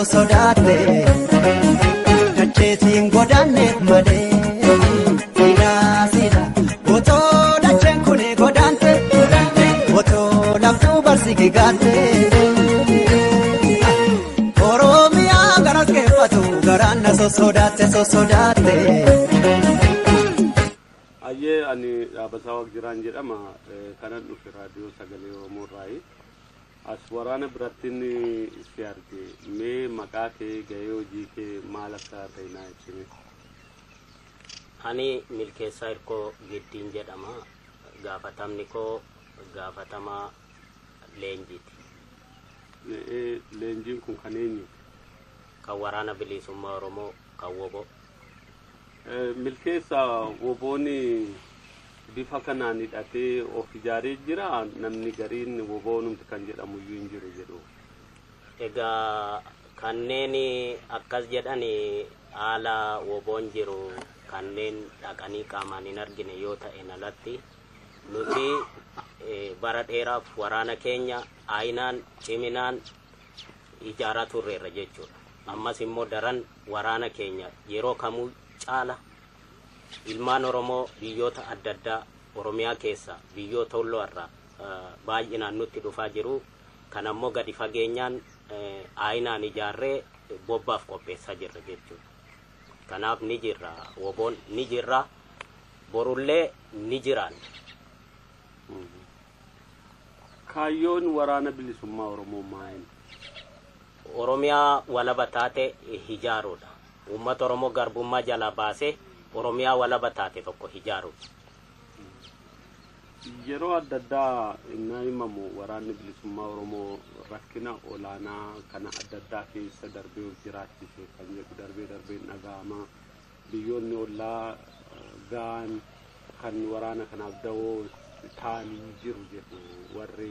Sodate dacheetiin godaanneef malee sida otoo dacheen kuni godaante otoo laftuu barsigi gaatte Oromiyaa garas keeffatu garaan na sosodaate. Ayyee ani Abasaa Waqjiraan jedhama kanan dhufe raadiyoo sagalee Oromoo irraayi. Aswarana biratin siarge me makake gayo jike malaka taina chini ani milkeessa irko giddin jedhama gaafatamni ko gaafatama leenjiti leenjin kun kaneni ka warana bilisummaa Oromoo ka wobo milkeessa woboni bifa kanaan hidhatee of ijaaree jira namni gariin woboonumti kan jedhamu hin jiru jedhu. Egaa kanneen akkas jedhani haala woboon jiru kanneen dhaqanii qaamaan hin argine yoo ta'e nalatti nuti bara dheeraaf waraana keenya aynaan ciminaan ijaaraa turreerra jechuudha. Ammas immoo daran waraana keenya yeroo kamuu caala ilmaan Oromoo biyyoota adda addaa Oromiyaa keessa biyyoota holloo irraa baay'inaan nutti dhufaa jiru kan ammoo gadi fageenyaan aynaan ijaarree bobbaaf qopheessaa jirra jechuudha. Kanaaf ni jirra woboon ni jirra borullee ni jiraan. Kaayyoon waraana bilisummaa Oromoo maal? Oromiyaa walaba taate ijaaruudha. Uummata Oromoo garbummaa jala baasee Oromiyaa walaba taate tokko ijaaruudha. Yeroo adda addaa inni himamu waraanni bilisummaa Oromoo rakkina olaanaa kana adda addaa keessa darbee jiraachise kan jedhu darbee dhaga'ama biyyoonni ollaa gaan kan waraana kanaaf dawoo taa'anii jiru jedhu warri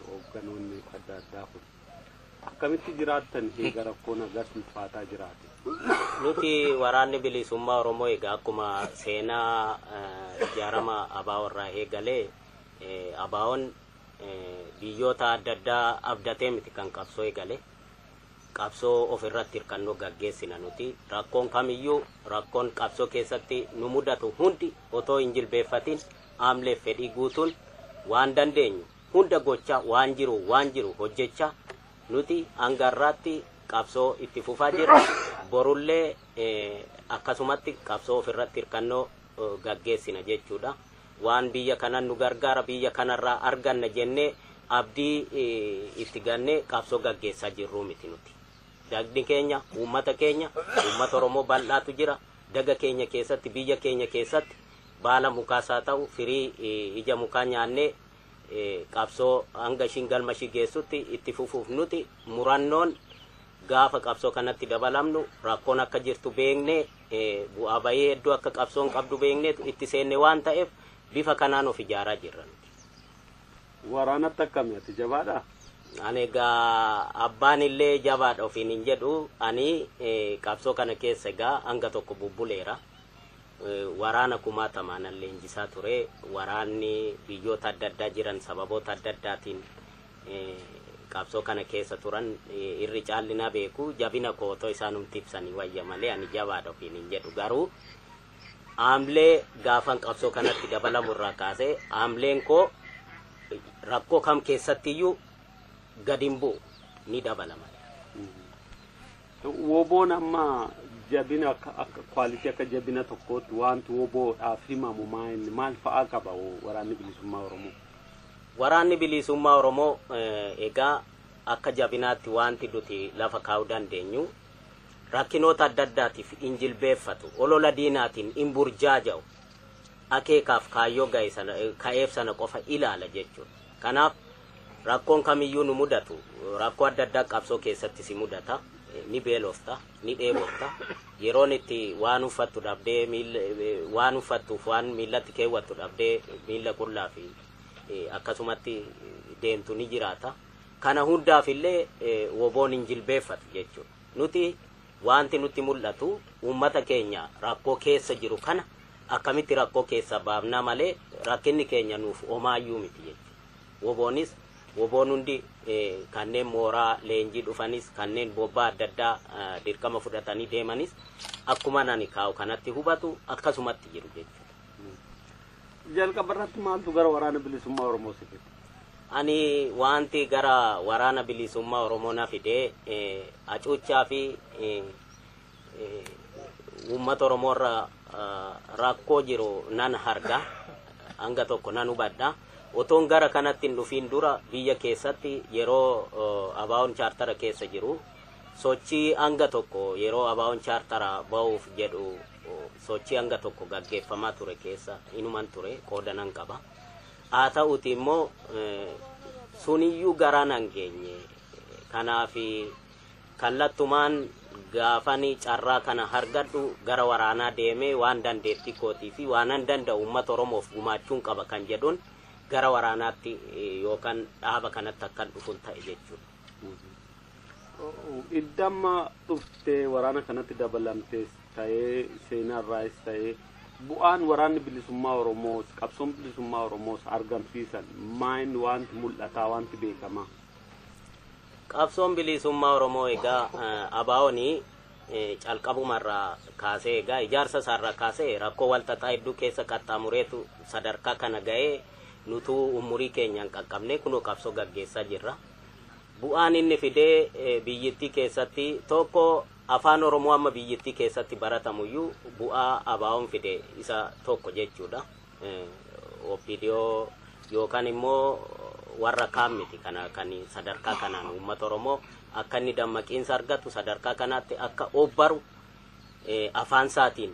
hoogganoonni adda addaa kun akkamitti jiraattan heega rakkoon agas ulfaataa jiraate? Nuti waraanni bilisummaa Oromoo egaa akkuma seenaa ijaarama ABO irraa eegalee ABO'n biyyoota adda addaa abdatee miti kan qabsoo eegale qabsoo ofirratti hirkannoo gaggeessina nuti rakkoon kamiyyuu rakkoon qabsoo keessatti nu mudatu hundi otoo hin jilbeeffatin aamleef fedhii guutuun waan dandeenyu hunda gochaa waan jiru hojjechaa nuti hangarraatti qabsoo itti fufaa jirra borullee akkasumatti qabsoo ofirratti hirkannoo gaggeessina jechuudha. Waan biyya kanan nu gargaara biyya kanarraa arganna jennee abdii itti gannee qabsoo gaggeessaa jirru miti nuti. Dagdi keenya uummata Oromoo bal'aatu jira. Daga keenya keessatti biyya keenya keessatti baala mukaasaa ta'u firii ija mukaa nyaannee qabsoo hanga shingalma shigeessutti itti fufuuf nuti murannoon gaafa qabsoo kanatti dabalamnu rakkoon akka jirtu beeknee bu'aa bayii hedduu akka qabsoon qabdu beekneetu itti seenne waan ta'eef bifa kanaan of ijaaraa jirra. Waraanatti akkamitti jabaadha? Ani egaa abbaan illee jabaadha ofiin hin jedhu ani qabsoo kana keessa egaa hanga tokko bubbuleera. Waraana kumaatamaan leenjisaa ture waraanni biyyoota adda addaa jiran sababoota adda addaatiin qabsoo kana keessa turan irri caallina beeku jabina kootoo isaanumti ibsanii wayya malee ani jabaadha ofiin hin jedhu garuu aamlee gaafan qabsoo kanatti dabalamu irraa kaasee aamleen koo rakkoo kam keessattiyyuu gadin bu'u ni dabalama. Woboon amma jabina akka kwalitii akka jabina tokkootti wanti woboodhaaf himamu maal fa'aa qaba waraanni bilisummaa Oromoo? Waraanni bilisummaa Oromoo egaa akka jabinaatti wanti duti lafa kaa'uu dandeenyu rakkinoota adda addaatiif injilbeeffatu olola diinaatiin in burjaaja'u akeekaaf kaayyoo ka'eef sana qofa ilaala jechuudha. Kanaaf rakkoon kamiyyuu nu mudatu rakkoo adda addaa qabsoo keessatti si mudata ni beelofta ni dheebofta yeroon itti waan uffattu dhabdee waan uffattuuf waan miillatti keewwattu dhabdee miilla qullaa fi akkasumatti deemtu ni jiraata. Kana hundaaf illee woboon injilbeeffatu jechuudha. Nuti wanti nutti mul'atu uummata keenya rakkoo keessa jiru kana akkamitti rakkoo keessa baafna malee rakkinni keenya nuuf omaayyuu miti jechuudha. Woboon hundi kanneen mooraa leenjii dhufanis kanneen bobbaa adda addaa dirqama fudhatanii deemanis akkuma nani kaa'u kanatti hubatu akkasumatti jiru jechuudha. Jalqabarratti maaltu gara waraana bilisummaa Oromoo si fide? Ani wanti gara waraana bilisummaa Oromoo na fide acuuchaa fi uummata Oromoorra rakkoo jiru nan harga hanga tokko nan hubadha. Otoon gara kanatti hin dhufiin dura biyya keessatti yeroo ABO'n chaartara keessa jiru sochii hanga tokko yeroo ABO'n chaartara ba'uuf jedhu sochii hanga tokko gaggeeffamaa ture keessa inuman ture qoodanan qaba. Haa ta'uuti immoo suniyyuu garaa nan geenye. Kanaaf kallattumaan gaafani carraa kana hargadhu gara waraanaa deemee waan dandeettii kootii fi waanan danda'u uummata Oromoof gumaachuun qaba kan jedhuun gara waraanaatti yookaan dhaaba kanatti akkan dhufuun ta'e jechuudha. Iddamma dhuftee waraana kanatti dabalamtees ta'ee seenaarraas ta'ee bu'aan waraanni bilisummaa Oromoo qabsoon bilisummaa Oromoo argamsiisan maal wanti mul'ataa wanti beekamaa? Qabsoon bilisummaa Oromoo egaa ABO'n calqabumarraa kaasee egaa ijaarsa isaarraa kaasee rakkoo walxaxaa hedduu keessa qaxxaamureetu sadarkaa kana ga'ee nutuu umurii keenyaan qaqqabnee kunoo qabsoo gaggeessaa jirra. Bu'aan inni fidee biyyattii keessatti tokko afaan Oromoo amma biyyattii keessatti baratamuyyuu bu'aa ABO'n fide isa tokko jechuudha. OPDO yookaan immoo warra kaan miti kana kan sadarkaa kanaan uummata Oromoo akka inni dammaqiinsa argatu sadarkaa kanaatti akka obbaru afaan isaatiin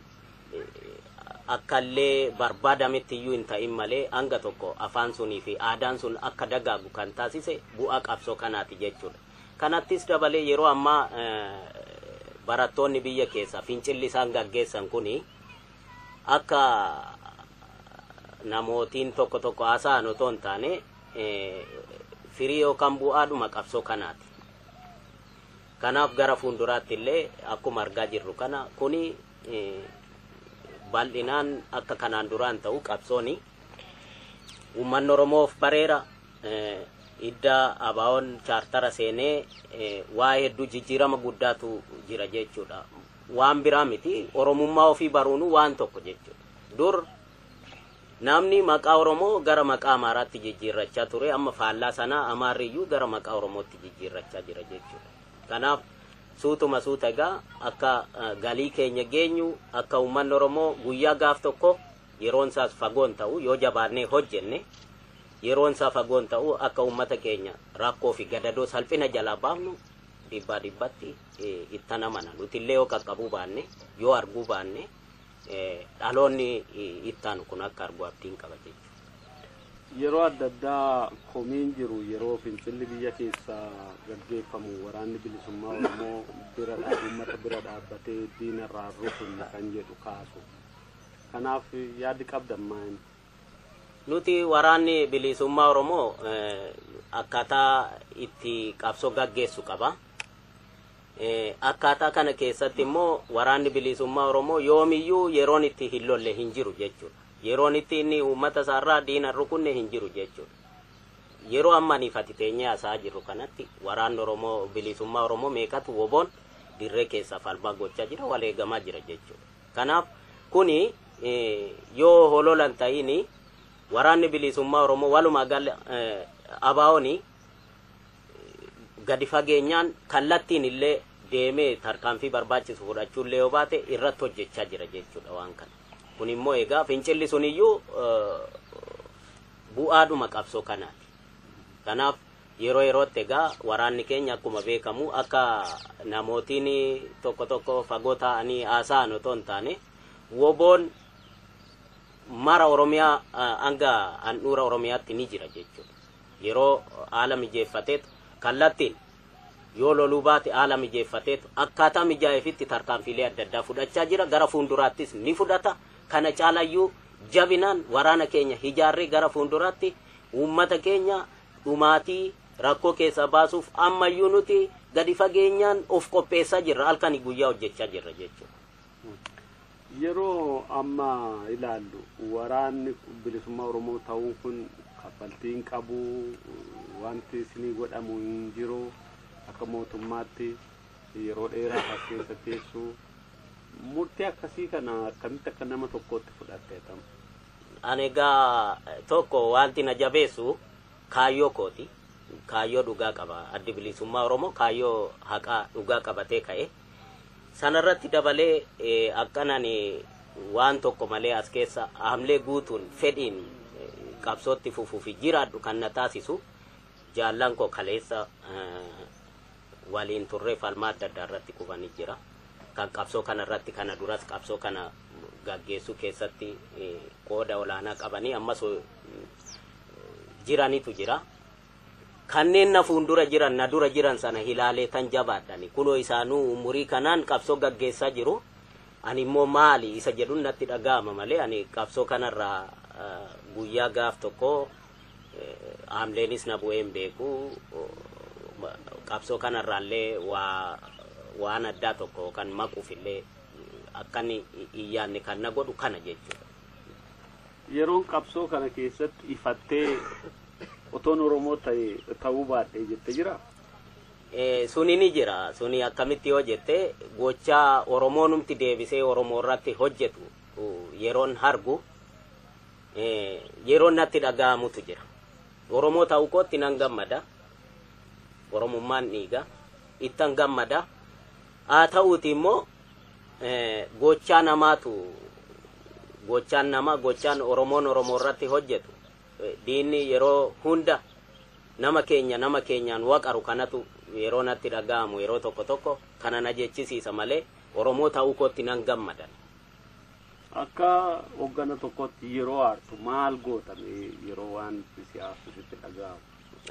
akkallee barbaadametti iyyuu hin ta'in malee hanga tokko afaan sunii fi aadaan sun akka dagaagu kan taasise bu'aa qabsoo kanaati jechuudha. Kanattis dabalee yeroo ammaa barattoonni biyya keessa fincilli isaan gaggeessan kuni akka namootiin tokko haasa'an otoo hin taane firii yookaan bu'aadhuma qabsoo kanaati. Kanaaf gara fuulduraatti illee akkuma argaa jirru kana kuni bal'inaan akka kanaan duraan ta'u qabsooni uummanni Oromoof bareera idda ABO'n chaartara seenee waa hedduu jijjiirama guddaatu jira jechuudha. Waan biraa miti Oromummaa ofii baruunu waan tokko jechuudha. Dur namni maqaa Oromoo gara maqaa Amaaraatti jijjiirrachaa ture amma faallaa sanaa Amaarriyyuu gara maqaa Oromootti jijjiirrachaa jira jechuudha. Kanaaf suutuma suuta egaa akka galii keenya geenyu akka uummanni Oromoo guyyaa gaaf tokko yeroon isaas fagoon ta'u yoo jabaannee hojjenne yeroon isaa fagoon ta'u akka uummata keenya rakkoo fi gadadoo salphina jalaa baafnu dhibbaa dhibbatti itti namana. Nuti illee yoo qaqqabuu baanne yoo arguu baanne dhaloonni ittaanu kun akka argu abdiin qaba jechuudha. Yeroo adda addaa komiin jiru yeroo fincilli biyya keessa gaggeeffamu waraanni bilisummaa Oromoo uummata bira dhaabbatee diinarraa rukunna kan jedhu kaasu. Kanaaf yaaddi qabdan maal? Nuti waraanni bilisummaa Oromoo akkaataa itti qabsoo gaggeessu qaba. Akkaataa kana keessatti immoo waraanni bilisummaa Oromoo yoomiyyuu yeroon itti hin lolle hin jiru jechuudha. Yeroon itti inni uummata isaarraa diina rukunne hin jiru jechuudha. Yeroo ammanii fatiteenyee haasaa jirru kanatti waraanni Oromoo bilisummaa Oromoo meeqatu woboon dirree keessa falmaa gochaa jira waleegamaa jira jechuudha. Kanaaf kuni yoo hololan ta'ini waraanni bilisummaa Oromoo walumaa gala ABO'n gadi fageenyaan kallattiin illee deemee tarkaanfii barbaachisu fudhachuullee yoo baate irratti hojjechaa jira jechuudha waan kana. Kun immoo egaa fincilli suniyyuu bu'aadhuma qabsoo kanaati. Kanaaf yerootti egaa waraanni keenya akkuma beekamu akka namootiin tokko tokko fagoo ta'anii haasa'an otoo hin taane woboon mara Oromiyaa hanga handhuura Oromiyaatti ni jira jechuudha. Yeroo haala mijeeffateetu kallattiin yoo loluu baate haala mijeeffateetu akkaataa mijaa'eefitti tarkaanfiilee adda addaa fudhachaa jira. Gara fuulduraattis ni fudhata. Kana caalayyuu jabinaan waraana keenya ijaarree gara fuulduraatti uummata keenya dhumaatii rakkoo keessa baasuuf ammayyuu nuti gadi fageenyaan of qopheessaa jirra. Halkanii guyyaa hojjechaa jirra jechuudha. Yeroo amma ilaallu waraanni bilisummaa Oromoo ta'uun kun kaffaltiin qabu wanti isinii godhamu hin jiru akka mootummaatti yeroo dheeraa as keessa teessu murtii akkasii kana akkamitti akka nama tokkootti fudhatteetam? Ani egaa tokko wanti na jabeessu kaayyoo kooti. Kaayyoo dhugaa qaba. Addi bilisummaa Oromoo kaayyoo haqaa dhugaa qabatee ka'e. Sanarratti dabalee akkanani waan tokko malee as keessa hamlee guutuun fedhiin qabsootti fufuufi jiraadhu kan na taasisu jaallan koo kaleessa waliin turree falmaa adda addaa irratti qubanii jira. Kan qabsoo kanarratti kana duras qabsoo kana gaggeessuu keessatti qooda olaanaa qabanii ammas jiranitu jira. Kanneen na fuuldura jiran na dura jiran sana hilaalee tan jabaadhani kunoo isaanuu umurii kanaan qabsoo gaggeessaa jiru. Ani immoo maali isa jedhuun natti dhaga'ama malee ani qabsoo kanarraa guyyaa gaaf tokko haamleenis na bu'ee hin beeku. Qabsoo kanarraallee waan addaa tokko kan maquufillee akkan iyyaanne kan na godhu kana jechuudha. Yeroon qabsoo kana keessatti ifattee otoon Oromoo ta'uu baadhee jette jira? Suni ni jira. Suni akkamitti yoo jette gochaa Oromoonumti deebisee Oromoo irratti hojjetu yeroon hargu yeroon natti dhaga'amutu jira. Oromoo ta'uu kootti nan gammada. Oromummaan dhiiga ittan gammada. Haa ta'uuti immoo gochaa namaatu gochaan Oromoon Oromoo irratti hojjetu diinni yeroo hunda nama keenyaan waqaru kanatu yeroo natti dhaga'amu yeroo tokko kana na jechisiisa malee Oromoo ta'uu kootti nan gammadan. Akka hoggana tokkotti yeroo aartu maal gootame yeroo waan siyaasatti dhaga'amu?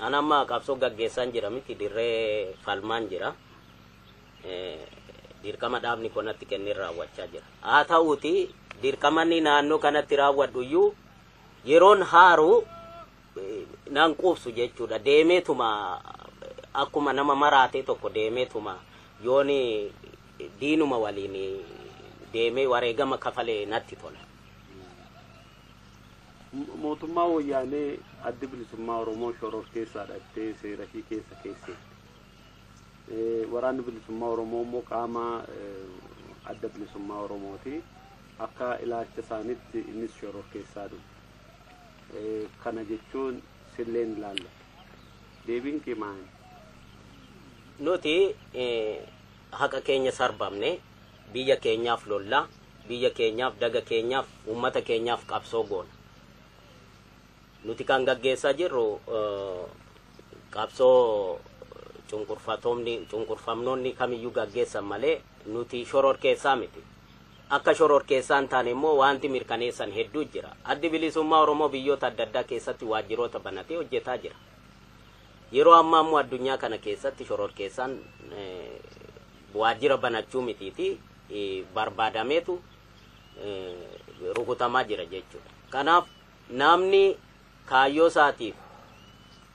Anamma qabsoo gaggeessaan jira miti dirree falmaan jira. Dirqama dhaabni konatti kenneen raawwachaa jira. Haa ta'uuti dirqamanni naannoo kanatti raawwadhu iyyuu yeroon haaru nan quubsu jechuudha. Deemeetuma akkuma nama maraatee tokko deemeetuma yooni diinuma waliin deemee wareegama kafalee natti tola. Mootummaa wayyaanee addi bilisummaa Oromoo shoror keessaa dhattee seera fi keessa keessee. Waraanni bilisummaa Oromoo immoo qaama adda bilisummaa Oromooti. Akka ilaalcha isaaniitti innis shoror keessaa dhufu. Kana jechuun silleen ilaalla. Deebiin kee maali? Nuti haqa keenya sarbamne biyya keenyaaf lollaa, biyya keenyaaf daga keenyaaf uummata keenyaaf qabsoo goona. Nuti kan gaggeessaa jirru qabsoo cunqurfamnoonni kamiyyuu gaggeessan malee nuti shoror keessaa miti. Akka shoror keessaan taane immoo wanti mirkaneessan hedduu jira. Addi bilisummaa Oromoo biyyoota adda addaa keessatti waajjiroota banatee hojjetaa jira. Yeroo ammaa immoo addunyaa kana keessatti shoror keessaan waajjira banachuu mitiiti barbaadameetu rukutamaa jira jechuudha. Kanaaf namni kaayyoo isaatiif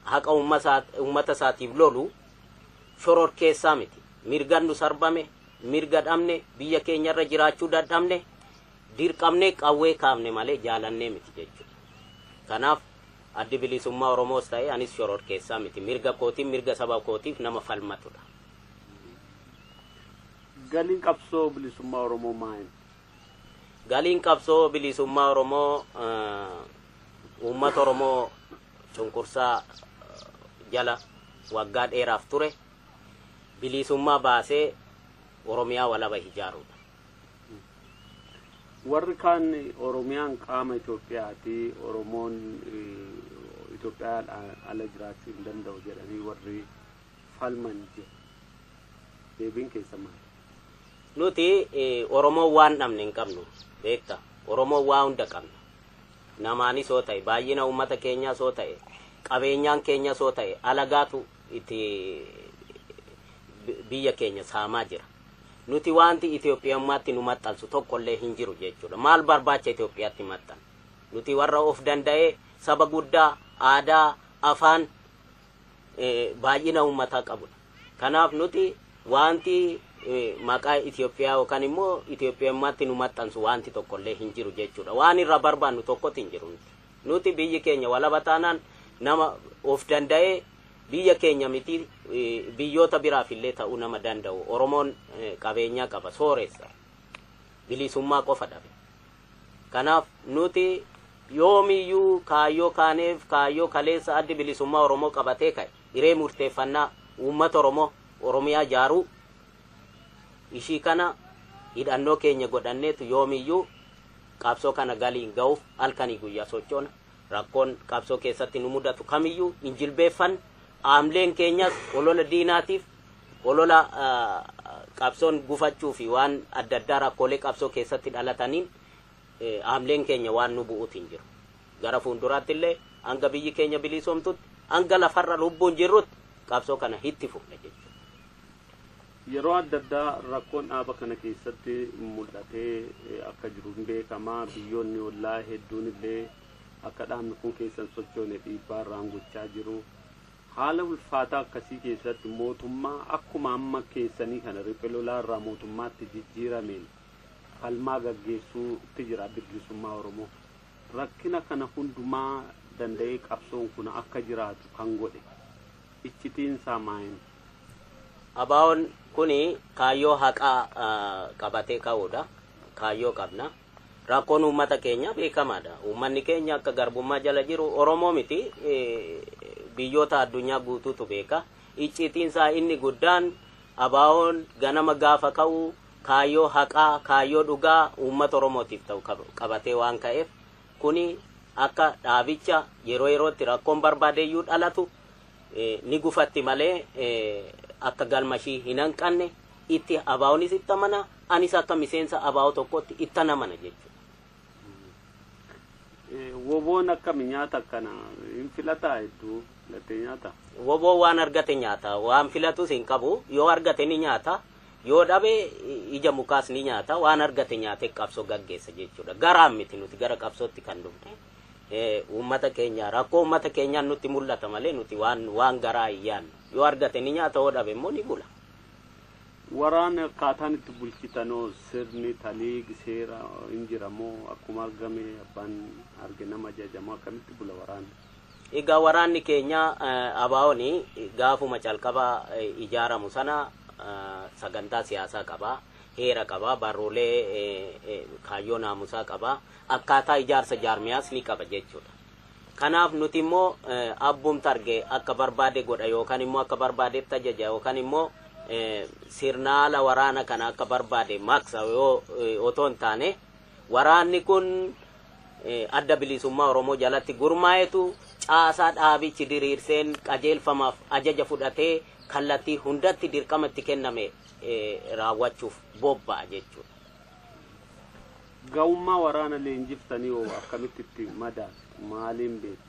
haqa uummata isaatiif lolu shoror keessaa miti. Mirgan nu sarbame mirga dhabne biyya keenyarra jiraachuu dadhabne dirqamne qawwee kaafne malee jaalannee miti jechuudha. Kanaaf addi bilisummaa Oromoos ta'e anis shoror keessaa miti. Mirga kootiif mirga saba kootiif nama falmatudha. Galiin qabsoo bilisummaa Oromoo maali? Galiin qabsoo bilisummaa Oromoo uummata Oromoo cunqursaa jala waggaa dheeraaf ture bilisummaa baasee Oromiyaa walaba ijaaruudha. Warri kaan Oromiyaan qaama Itoophiyaati, Oromoon Itoophiyaa ala jiraachuu hin danda'u jedhanii warri falman jiru. Deebiin keessa maal? Nuti Oromoo waan dhabne hin qabnu beekta. Oromoo waa hunda qabna. Namaanis yoo ta'e baay'ina uummata keenyaa yoo ta'e qabeenyaan keenya yoo ta'e alagaatu itti biyya keenya saamaa jira. Nuti wanti Itoophiyaammaatti nu maxxansu tokkollee hin jiru jechuudha. Maal barbaacha Itoophiyaatti maxxan? Nuti warra of danda'ee saba guddaa aadaa afaan baay'ina uummataa qabudha. Kanaaf nuti wanti maqaa Itoophiyaa yookaan immoo Itoophiyaammaatti nu maxxansu wanti tokkollee hin jiru jechuudha. Waan irra barbaannu tokkotti hin jiru. Nuti biyyi keenya walaba taanaan nama of danda'ee biyya keenya miti biyyoota biraaf illee ta'uu nama danda'u. Oromoon qabeenyaa qaba sooressa. Bilisummaa qofa dhabe. Kanaaf nuti yoomiyyuu kaayyoo kaaneef kaayyoo kaleessa addi bilisummaa Oromoo qabatee ka'e hiree murteeffannaa uummata Oromoo Oromiyaa jaaruu ishii kana hidhannoo keenya godhanneetu yoomiyyuu qabsoo kana galiin ga'uuf halkanii guyyaa sochoona. Rakkoon qabsoo keessatti nu mudatu kamiyyuu hin jilbeeffan aamleen keenyas olola diinaatiif olola qabsoon gufachuu fi waan adda addaa rakkoolee qabsoo keessatti dhalataniin aamleen keenya waan nu bu'uutu hin jiru. Gara fuulduraatti illee hanga biyyi keenya bilisoomtutti hanga lafarra lubbuun jirrutti qabsoo kana itti fufna jechuudha. Yeroo adda addaa rakkoon dhaaba kana keessatti mul'atee akka jiru hin beekamaa biyyoonni ollaa hedduun illee akka dhaabni kun keessan sochoone dhiibbaa irraan gochaa jiru. Haala ulfaataa akkasii keessatti mootummaa akkuma amma keessanii kana riphee lolaa irraa mootummaatti jijjiirameen falmaa gaggeessuutti jira bilisummaa Oromoo. Rakkina kana hundumaa danda'ee qabsoon kun akka jiraatu kan godhe iccitiinsaa maayini? Abaa'oon kuni kaayyoo haqaa qabatee ka'uudha. Kaayyoo qabna. Rakkoon uummata keenya beekamaadha. Uummanni keenya akka garbummaa jala jiru Oromoo miti biyyoota addunyaa guutuutu beeka. Iccitiinsaa inni guddaan abaa'oon ganama gaafa ka'u kaayyoo haqaa kaayyoo dhugaa uummata Oromootiif ta'u qabatee waan ka'eef kuni akka dhaabicha yeroo yerootti rakkoon barbaadeeyyuu dhalatu ni gufatti malee akka galmashii hin hanqanne itti abaa'oonis itti amana anis akka miseensa abaa'oo tokkotti itti amana jechuudha. Woboon akkami nyaata kana hin filataa hedduu filatee nyaata? Woboo waan argate nyaata waan filatus hin qabu yoo argate ni nyaata yoo dhabe ija mukaas ni nyaata waan argate nyaate qabsoo gaggeessa jechuudha. Garaan miti nuti gara qabsootti kan dhufne uummata keenya rakkoo uummata keenyaan nutti mul'ata malee nuti waan garaa iyyaan yoo argate ni nyaata yoo dhabe immoo ni bula. Waraana akkaataan itti bulchitanoo sirni talii seera hin jiramoo akkuma argame abbaan arge nama ajajamoo akkamitti bula waraanni? Egaa waraanni keenya abaa'oon gaafuma calqaba ijaaramu sana sagantaa siyaasaa qaba, heera qaba, barruulee kaayyoo naamusaa qaba, akkaataa ijaarsa jaarmiyaas ni qaba jechuudha. Kanaaf nuti immoo abbumti arge akka barbaade godha yookaan immoo akka barbaadetti ajaja yookaan immoo sirnaala waraana kana akka barbaade maksa yoo otoo hin taane waraanni kun adda bilisummaa Oromoo jalatti gurmaa'etu caasaa dhaabichi diriirseen qajeelfamaaf ajaja fudhatee kallattii hundatti dirqama itti kenname raawwachuuf bobba'a jechuudha. Ga'ummaa waraana leenjiftanii hoo akkamitti itti madaan maaliin beeku?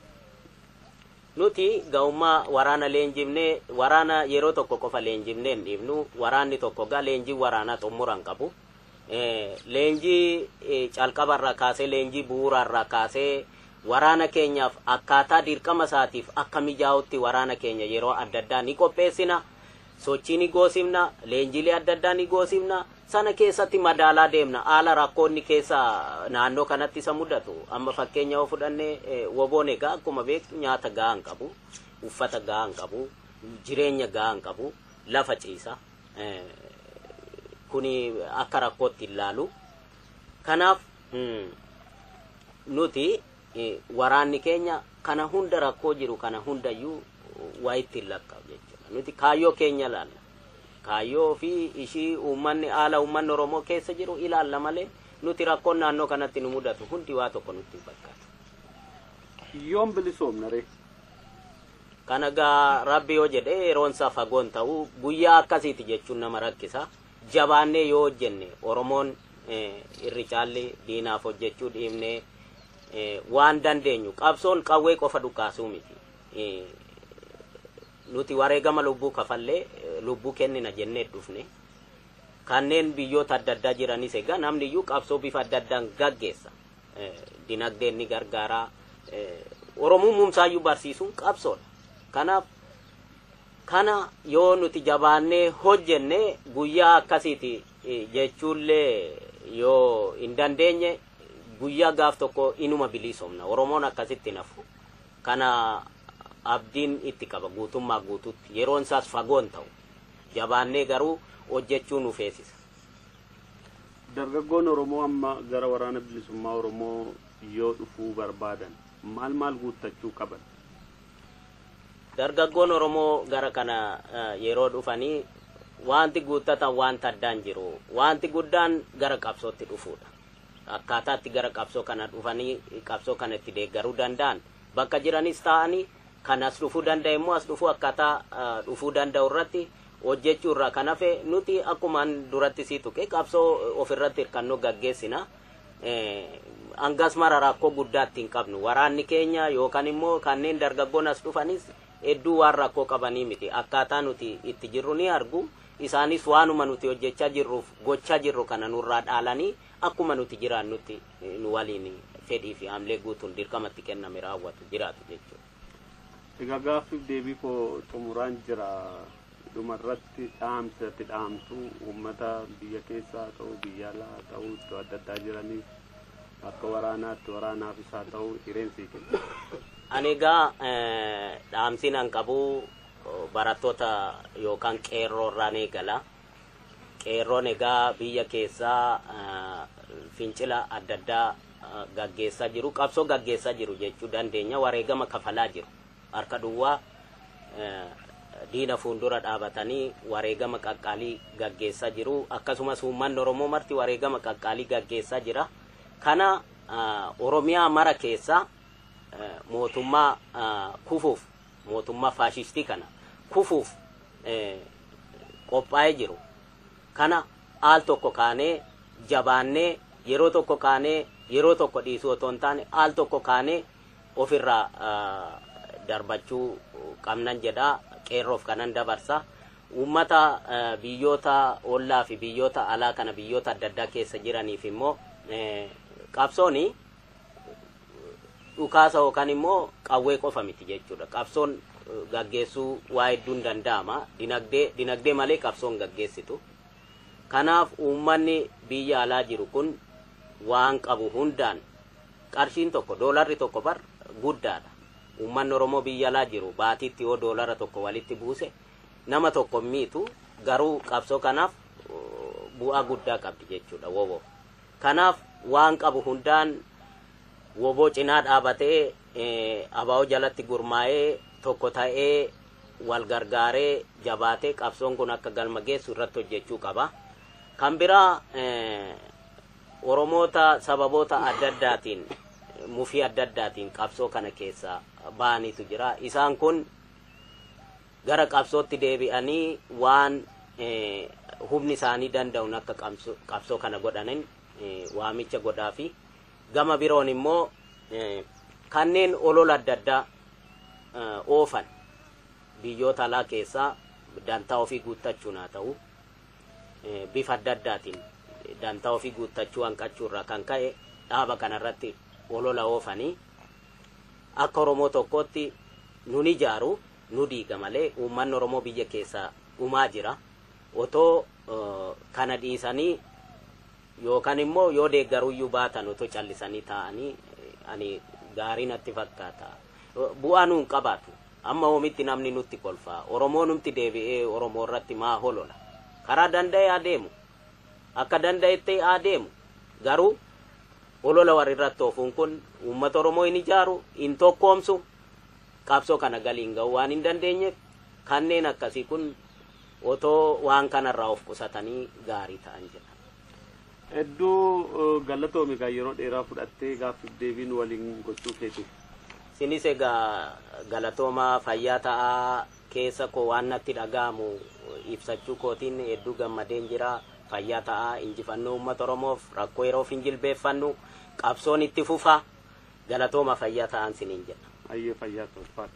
Nuti ga'ummaa waraana leenjifnee waraana yeroo tokko qofa leenjifnee hin dhiifnu waraanni tokko gaa leenjii waraanaa xumuran qabu. Leenjii calqabarraa kaasee leenjii bu'uurarraa kaasee waraana keenyaaf akkaataa dirqama isaatiif akka mijaa'utti waraana keenya yeroo adda addaa ni qopheessina. Sochii ni goosifna, leenjiilee adda addaa ni goosifna. Sana keessatti madaalaa deemna. Haala rakkoonni keessa naannoo kanatti isa mudatu. Amma fakkeenya yoo fudhanne woboon egaa akkuma beektu nyaata gahaa hin qabu, uffata gahaa hin qabu, jireenya gahaa hin qabu, lafa ciisa. Kuni akka rakkootti ilaalu. Kanaaf nuti waraanni keenya kana hunda rakkoo jiru kana hundayyuu waa ittiin lakkaa'u jechuudha. Nuti kaayyoo keenya ilaalla. Kaayyoo fi ishii uummanni haala uummanni Oromoo keessa jiru ilaalla malee nuti rakkoon naannoo kanatti nu mudatu hundi waa tokko nutti fakkaata. Yoom bilisoomna ree? Kana gaa rabbi yoo jedhe yeroonsaa fagoon ta'u guyyaa akkasiiti jechuun nama rakkisa. Jabaannee yoo hojjenne Oromoon irri caalli diinaaf hojjechuu dhiibnee waan dandeenyu qabsoon qawwee qofa dhukaasuu miti. Nuti wareegama lubbuu kafallee lubbuu kennina jennee dhufne. Kanneen biyyoota adda addaa jiranis egaa namni iyyuu qabsoo bifa adda addaan gaggeessa. Dinagdeen ni gargaara. Oromummaasaayyuu barsiisuun qabsoodha. Kanaaf kana yoo nuti jabaannee hojjenne guyyaa akkasiiti jechuullee yoo hin dandeenye guyyaa gaaf tokko inuma bilisoomna. Oromoon akkasitti nafu. Kana abdiin itti qaba guutummaa guututti yeroon isaas fagoon ta'u jabaannee garuu hojjechuu nu feesisa. Dargaggoon Oromoo amma gara waraana bilisummaa Oromoo yoo dhufuu barbaadan maal guuttachuu qaban? Dargaggoon Oromoo gara kana yeroo dhufanii wanti guuttatan wanta addaan jiru. Wanti guddaan gara qabsootti dhufuudha. Akkaataatti gara qabsoo kana dhufanii qabsoo kana itti deeggaruu danda'an bakka jiranis ta'anii kan as dhufuu danda'e immoo as dhufuu akkaataa dhufuu danda'u irratti hojjechuu irraa kan hafe nuti akkumaan duratti sii tuqe qabsoo ofirratti hirkannoo gaggeessina. Angas mara rakkoo guddaatti hin qabnu. Waraanni keenya yookaan immoo kanneen dargaggoon as dhufanis hedduu waan rakkoo qabanii miti. Akkaataa nuti itti jirru ni argu. Isaanis waanuma nuti hojjechaa jirruuf gochaa jirru kana nurraa dhaalanii akkuma nuti jiraannutti nu waliin fedhii fi hamlee guutuun dirqamatti kenname raawwatu jiraatu jechuudha. Egaa gaaffiif deebii koo xumuraan jira. Dhumarratti dhaamsatti dhaamtu uummata biyya keessaa ta'u biyya alaa ta'u iddoo adda addaa jiraniif akka waraanaatti waraanaaf isaa ta'u hireensi kenna. Ani egaa dhaamsiin an qabu barattoota yookaan qeerroo irraan eegala. Qeerroon egaa biyya keessaa fincila adda addaa gaggeessaa jiru qabsoo gaggeessaa jiru jechuu dandeenya. Wareegama kafalaa jiru harka duwwaa diina fuuldura dhaabatanii wareegama qaqqaalii gaggeessaa jiru. Akkasumas uummanni Oromoo marti wareegama qaqqaalii gaggeessaa jira. Kana Oromiyaa mara keessa mootummaa kufuuf mootummaa faashistii kana kufuuf qophaa'ee jiru. Kana al tokko kaanee jabaannee yeroo tokko kaanee yeroo tokko dhiisuu otoo hin taane al tokko kaanee ofirraa darbachuu qabnan jedha. Qeerroof kanan dabarsa. Uummata biyyoota ollaa fi biyyoota alaa kana biyyoota adda addaa keessa jiraniif immoo qabsooni dhukaasa yookaan immoo qawwee qofa miti jechuudha. Qabsoon gaggeessuu waa hedduun danda'ama. Dinagdee malee qabsoon gaggeessitu. Kanaaf uummanni biyya alaa jiru kun waan qabu hundaan qarshiin tokko doolarri tokko bar guddaadha. Uummanni Oromoo biyya alaa jiru baatiitti yoo doolara tokko walitti buuse nama tokko miitu garuu qabsoo kanaaf bu'aa guddaa qabdi jechuudha woboo. Kanaaf waan qabu hundaan woboo cinaa dhaabatee abaa'oo jalatti gurmaa'ee tokko ta'ee wal gargaaree jabaatee qabsoon kun akka galma geessu irratti hojjechuu qaba. Kan biraa Oromoota sababoota adda addaatiin mufii adda addaatiin qabsoo kana keessa baanitu jira. Isaan kun gara qabsootti deebi'anii waan humni isaanii danda'uun akka qabsoo kana godhanin waamicha godhaa fi gama biroon immoo kanneen olola adda addaa oofan biyyoota alaa keessaa dantaa ofii guuttachuun haa ta'u bifa adda addaatiin dantaa ofii guuttachuu hanqachuu irraa kan ka'e dhaaba kanarratti olola oofanii akka Oromoo tokkotti nun ijaaru nu diiga malee uummanni Oromoo biyya keessaa dhumaa jira. Otoo kana dhiisanii yookaan immoo yoo deeggaruyyuu baatan otoo callisanii taa'anii ani gaarii natti fakkaata. Bu'aa nuun qabaatu. Amma oomitti namni nutti kolfaa. Oromoo numti deebi'ee Oromoo irratti maa holola. Karaa danda'ee adeemu. Akka danda'etti adeemu. Garuu olola warri irratti oofuun kun uummata Oromoo hin ijaaru, hin tokkoomsu, qabsoo kana galiin ga'u waan hin dandeenyeef kanneen akkasii kun otoo waan kanarraa of qusatanii gaarii ta'an jedha. Hedduu galatoomi yeroo dheeraa fudhattee gaaffiif deebiin waliin gochuu keetiif. isinis egaa galatooma fayyaa ta'aa keessa koo waan natti dhaga'amu ibsachuu kootiin hedduu gammadeen jira. Fayyaa ta'aa injifannoo uummata Oromoof rakkoo yeroof hin jilbeeffannu qabsoon itti fufa galatooma fayyaa ta'aan siniin jedha. Ayyee fayyaa ta'u.